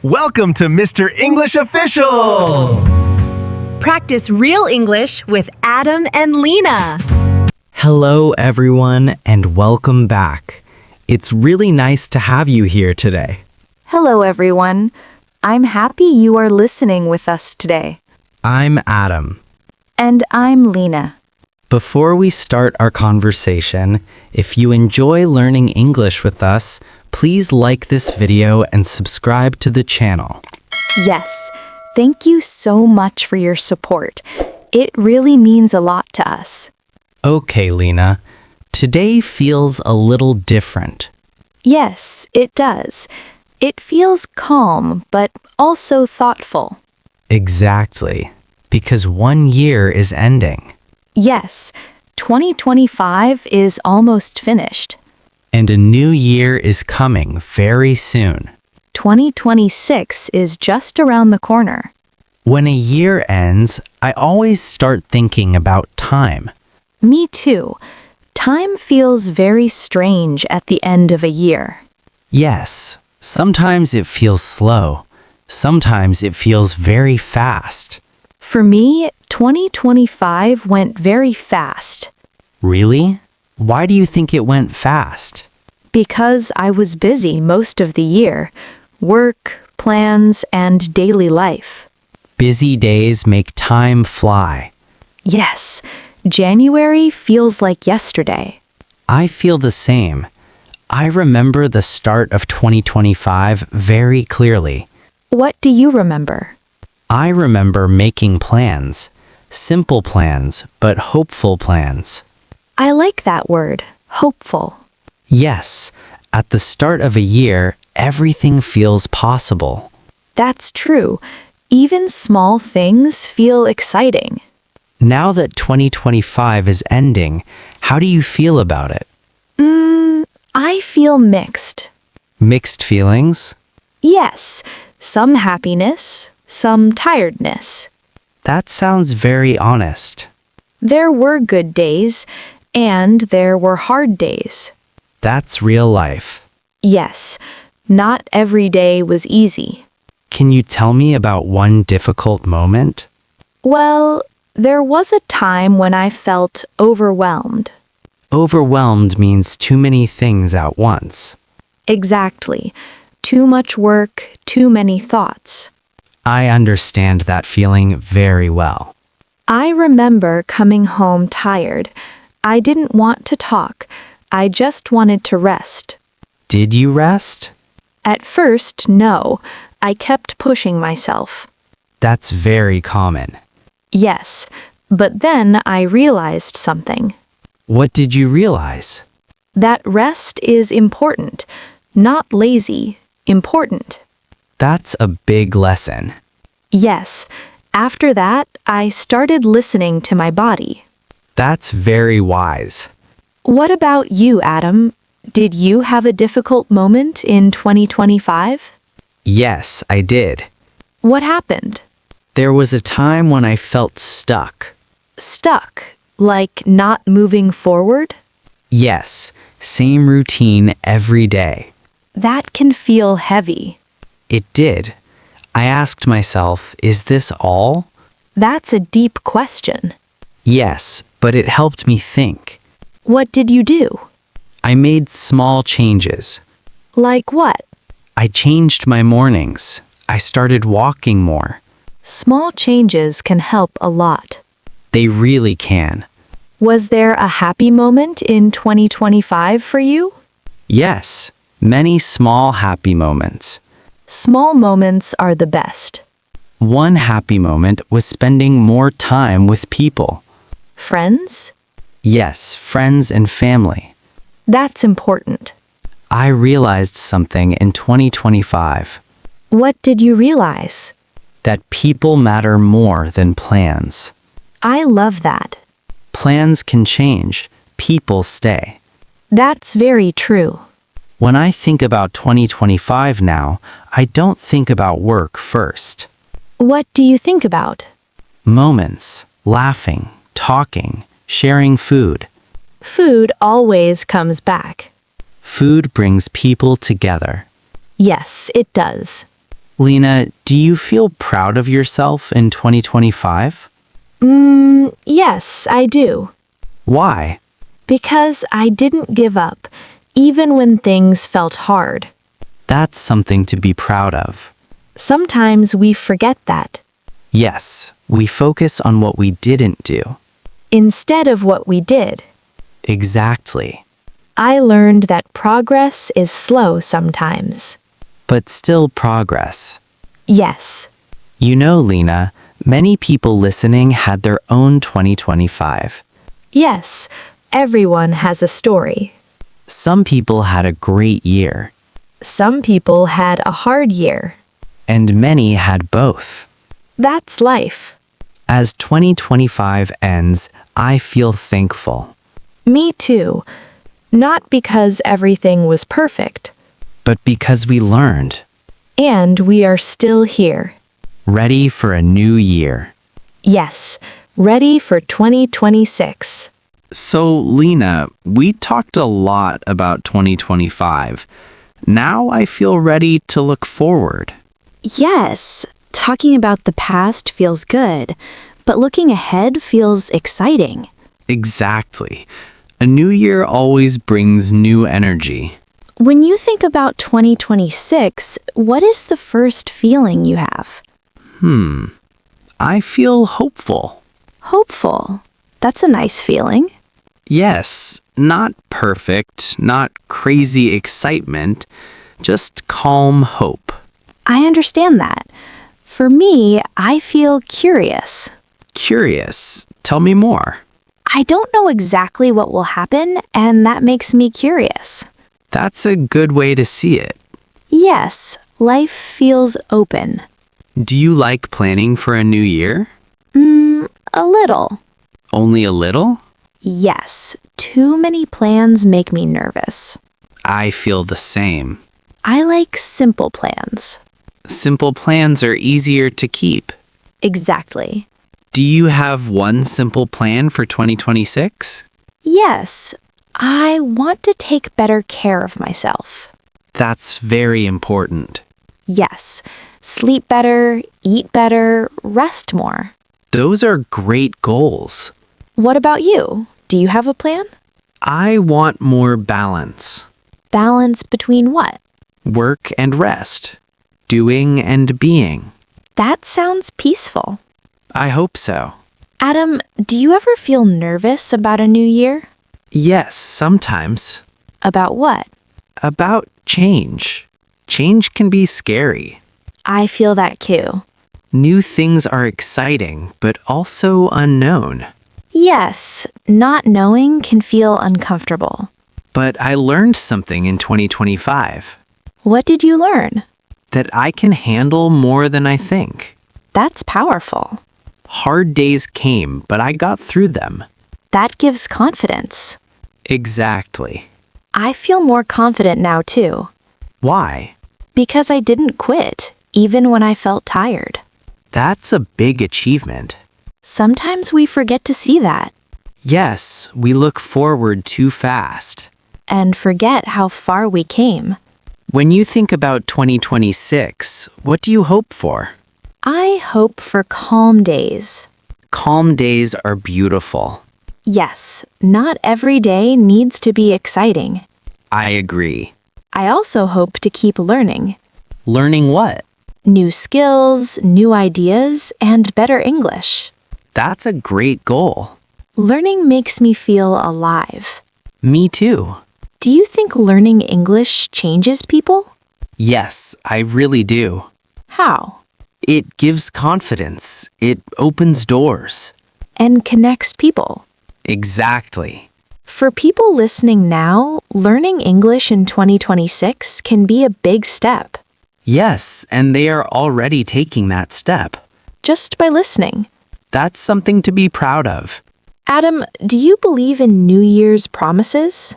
Welcome to Mr. English Official! Practice real English with Adam and Lina. Hello, everyone, and welcome back. It's really nice to have you here today. Hello, everyone. I'm happy you are listening with us today. I'm Adam. And I'm Lina. Before we start our conversation, if you enjoy learning English with us, please like this video and subscribe to the channel. Yes, thank you so much for your support. It really means a lot to us. Okay, Lina. Today feels a little different. Yes, it does. It feels calm, but also thoughtful. Exactly, because 1 year is ending. Yes, 2025 is almost finished. And a new year is coming very soon. 2026 is just around the corner. When a year ends, I always start thinking about time. Me too. Time feels very strange at the end of a year. Yes, sometimes it feels slow. Sometimes it feels very fast. For me, 2025 went very fast. Really? Why do you think it went fast? Because I was busy most of the year. Work, plans, and daily life. Busy days make time fly. Yes, January feels like yesterday. I feel the same. I remember the start of 2025 very clearly. What do you remember? I remember making plans. Simple plans, but hopeful plans. I like that word, hopeful. Yes, at the start of a year, everything feels possible. That's true. Even small things feel exciting. Now that 2025 is ending, how do you feel about it? I feel mixed. Mixed feelings? Yes, some happiness, some tiredness. That sounds very honest. There were good days, and there were hard days. That's real life. Yes, not every day was easy. Can you tell me about one difficult moment? Well, there was a time when I felt overwhelmed. Overwhelmed means too many things at once. Exactly. Too much work, too many thoughts. I understand that feeling very well. I remember coming home tired. I didn't want to talk. I just wanted to rest. Did you rest? At first, no. I kept pushing myself. That's very common. Yes, but then I realized something. What did you realize? That rest is important. Not lazy, important. That's a big lesson. Yes, after that, I started listening to my body. That's very wise. What about you, Adam? Did you have a difficult moment in 2025? Yes, I did. What happened? There was a time when I felt stuck. Stuck, like not moving forward? Yes, same routine every day. That can feel heavy. It did. I asked myself, is this all? That's a deep question. Yes, but it helped me think. What did you do? I made small changes. Like what? I changed my mornings. I started walking more. Small changes can help a lot. They really can. Was there a happy moment in 2025 for you? Yes, many small happy moments. Small moments are the best. One happy moment was spending more time with people. Friends? Yes, friends and family. That's important. I realized something in 2025. What did you realize? That people matter more than plans. I love that. Plans can change, people stay. That's very true. When I think about 2025 now, I don't think about work first. What do you think about? Moments, laughing, talking, sharing food. Food always comes back. Food brings people together. Yes, it does. Lina, do you feel proud of yourself in 2025? Yes, I do. Why? Because I didn't give up, even when things felt hard. That's something to be proud of. Sometimes we forget that, Yes, we focus on what we didn't do. instead of what we did. Exactly. I learned that progress is slow sometimes. But still progress. Yes, You know, Lina, many people listening had their own 2025. yes, everyone has a story. Some people had a great year, Some people had a hard year. and many had both. That's life. As 2025 ends, I feel thankful, Me too. Not because everything was perfect. but because we learned, And we are still here. ready for a new year. Yes, ready for 2026. So, Lina, we talked a lot about 2025. Now I feel ready to look forward. Yes, talking about the past feels good, but looking ahead feels exciting. Exactly. A new year always brings new energy. When you think about 2026, what is the first feeling you have? I feel hopeful. Hopeful. That's a nice feeling. Yes, not perfect, not crazy excitement, just calm hope. I understand that. For me, I feel curious. Curious. Tell me more. I don't know exactly what will happen, and that makes me curious. That's a good way to see it. Yes, life feels open. Do you like planning for a new year? A little. Only a little? Yes, too many plans make me nervous. I feel the same. I like simple plans. Simple plans are easier to keep. Exactly. Do you have one simple plan for 2026? Yes, I want to take better care of myself. That's very important. Yes, sleep better, eat better, rest more. Those are great goals. What about you? Do you have a plan? I want more balance. Balance between what? Work and rest. Doing and being. That sounds peaceful. I hope so. Adam, do you ever feel nervous about a new year? Yes, sometimes. About what? About change. Change can be scary. I feel that too. New things are exciting, but also unknown. Yes, not knowing can feel uncomfortable. But I learned something in 2025. What did you learn? That I can handle more than I think. That's powerful. Hard days came, but I got through them. That gives confidence. Exactly. I feel more confident now too. Why? Because I didn't quit, even when I felt tired. That's a big achievement. Sometimes we forget to see that Yes, we look forward too fast. and forget how far we came. When you think about 2026, what do you hope for? I hope for calm days. Calm days are beautiful. Yes, not every day needs to be exciting. I agree. I also hope to keep learning. Learning what? New skills, new ideas, and better English. That's a great goal. Learning makes me feel alive. Me too. Do you think learning English changes people? Yes, I really do. How? It gives confidence. It opens doors. And connects people. Exactly. For people listening now, learning English in 2026 can be a big step. Yes, and they are already taking that step. Just by listening. That's something to be proud of. Adam, do you believe in New Year's promises?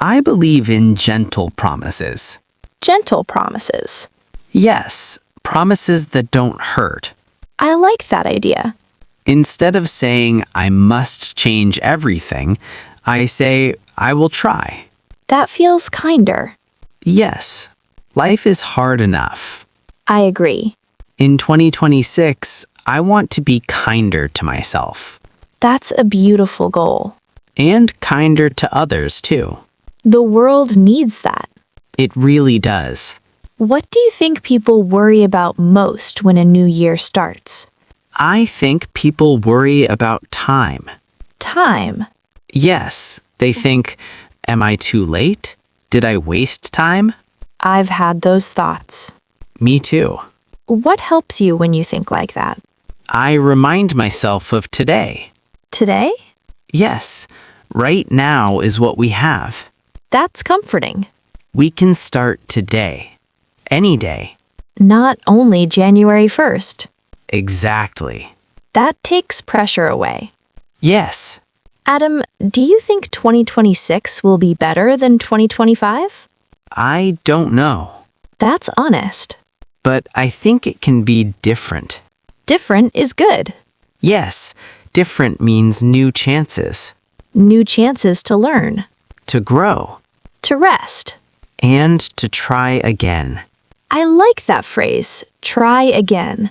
I believe in gentle promises. Gentle promises. Yes, promises that don't hurt. I like that idea. Instead of saying, I must change everything, I say, I will try. That feels kinder. Yes. Life is hard enough. I agree. In 2026, I want to be kinder to myself. That's a beautiful goal. And kinder to others, too. The world needs that. It really does. What do you think people worry about most when a new year starts? I think people worry about time. Time. Yes, they think, am I too late? Did I waste time? I've had those thoughts. Me too. What helps you when you think like that? I remind myself of today. Today? Yes, right now is what we have. That's comforting. We can start today. Any day. Not only January 1st. Exactly. That takes pressure away. Yes. Adam, do you think 2026 will be better than 2025? I don't know. That's honest. But I think it can be different. Different is good. Yes, different means new chances. New chances to learn, To grow. to rest. And to try again. I like that phrase, try again.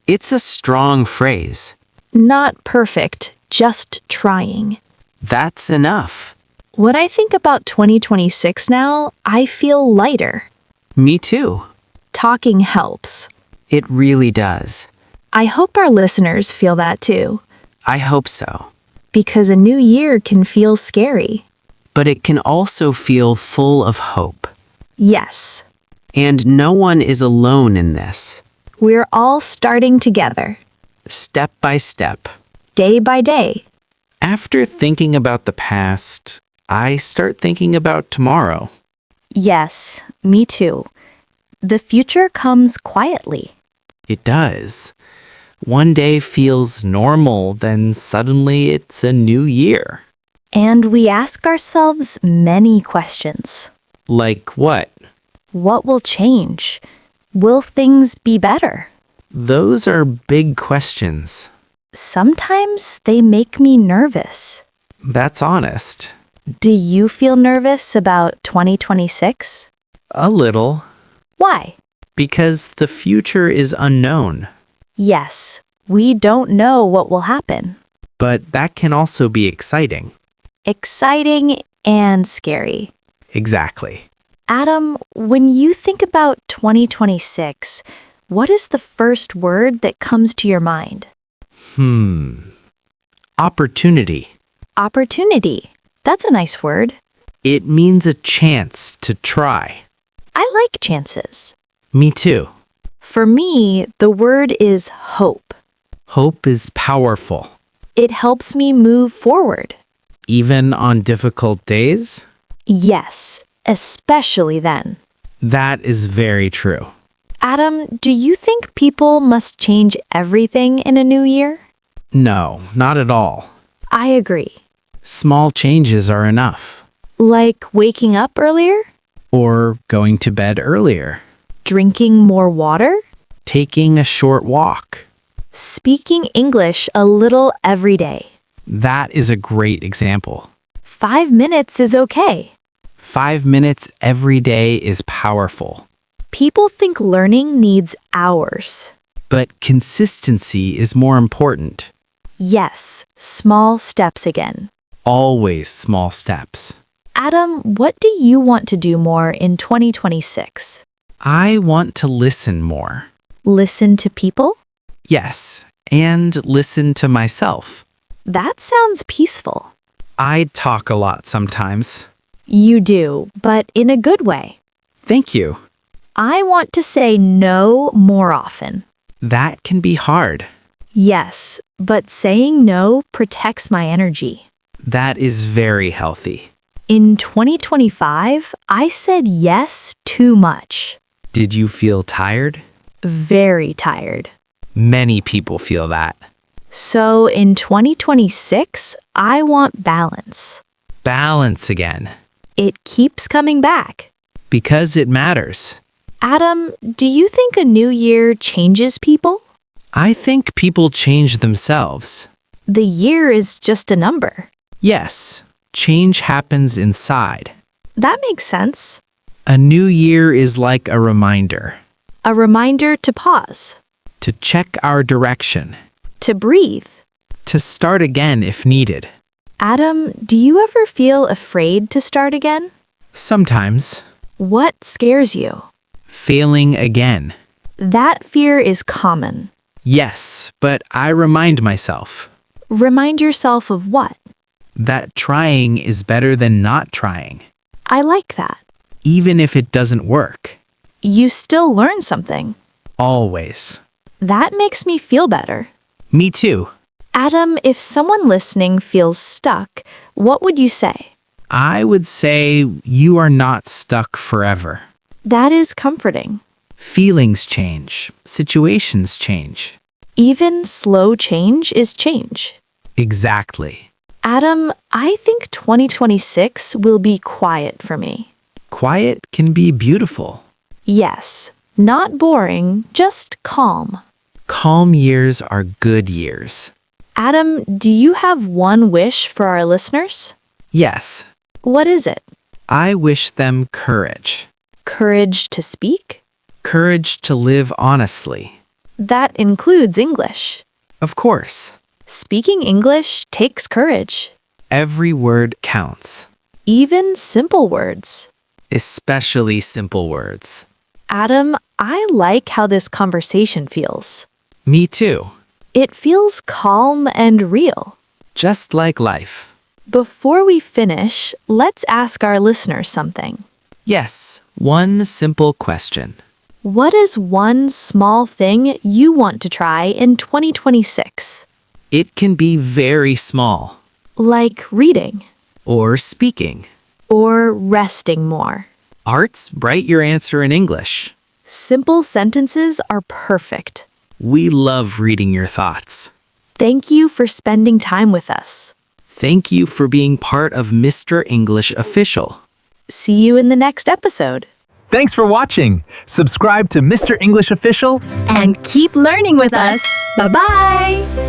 It's a strong phrase. Not perfect, just trying. That's enough. When I think about 2026 now, I feel lighter. Me too. Talking helps. It really does. I hope our listeners feel that too, I hope so. because a new year can feel scary. But it can also feel full of hope. Yes, And no one is alone in this. we're all starting together, Step by step. day by day. After thinking about the past, I start thinking about tomorrow. Yes, me too. The future comes quietly. It does. One day feels normal, then suddenly it's a new year. And we ask ourselves many questions. Like what? What will change? Will things be better? Those are big questions. Sometimes they make me nervous. That's honest. Do you feel nervous about 2026? A little. Why? Because the future is unknown. Yes, we don't know what will happen. But that can also be exciting. Exciting and scary. Exactly. Adam, when you think about 2026, what is the first word that comes to your mind? Opportunity. Opportunity. That's a nice word. It means a chance to try. I like chances. Me too. For me, the word is hope. Hope is powerful. It helps me move forward. Even on difficult days? Yes, especially then. That is very true. Adam, do you think people must change everything in a new year? No, not at all. I agree. Small changes are enough. Like waking up earlier? Or going to bed earlier. Drinking more water? Taking a short walk. Speaking English a little every day. That is a great example. 5 minutes is okay. 5 minutes every day is powerful. People think learning needs hours. But consistency is more important. Yes, small steps again. Always small steps. Adam, what do you want to do more in 2026? I want to listen more. Listen to people? Yes, and listen to myself. That sounds peaceful. I talk a lot sometimes. You do, but in a good way. Thank you. I want to say no more often. That can be hard. Yes, but saying no protects my energy. That is very healthy. In 2025, I said yes too much. Did you feel tired? Very tired. Many people feel that. So in 2026, I want balance. Balance again. It keeps coming back. Because it matters. Adam, do you think a new year changes people? I think people change themselves. The year is just a number. Yes, change happens inside. That makes sense. A new year is like a reminder A reminder to pause, to check our direction, to breathe. to start again if needed. Adam, do you ever feel afraid to start again? Sometimes, What scares you? failing again. That fear is common. Yes, but I remind myself Remind yourself of what? that trying is better than not trying, I like that. even if it doesn't work. You still learn something. Always. That makes me feel better. Me too. Adam, if someone listening feels stuck, what would you say? I would say you are not stuck forever. That is comforting. Feelings change, situations change. Even slow change is change. Exactly. Adam, I think 2026 will be quiet for me. Quiet can be beautiful. Yes, not boring, just calm. Calm years are good years. Adam, do you have one wish for our listeners? Yes, What is it? I wish them courage. Courage to speak? Courage to live honestly. That includes English. Of course, Speaking English takes courage. every word counts, Even simple words. especially simple words. Adam, I like how this conversation feels. Me too. It feels calm and real. Just like life. Before we finish, let's ask our listeners something. Yes, one simple question. What is one small thing you want to try in 2026? It can be very small. Like reading Or speaking. or resting more. Arts, write your answer in English. Simple sentences are perfect. We love reading your thoughts. Thank you for spending time with us. Thank you for being part of Mr. English Official. See you in the next episode. Thanks for watching. Subscribe to Mr. English Official And keep learning with us. Bye bye.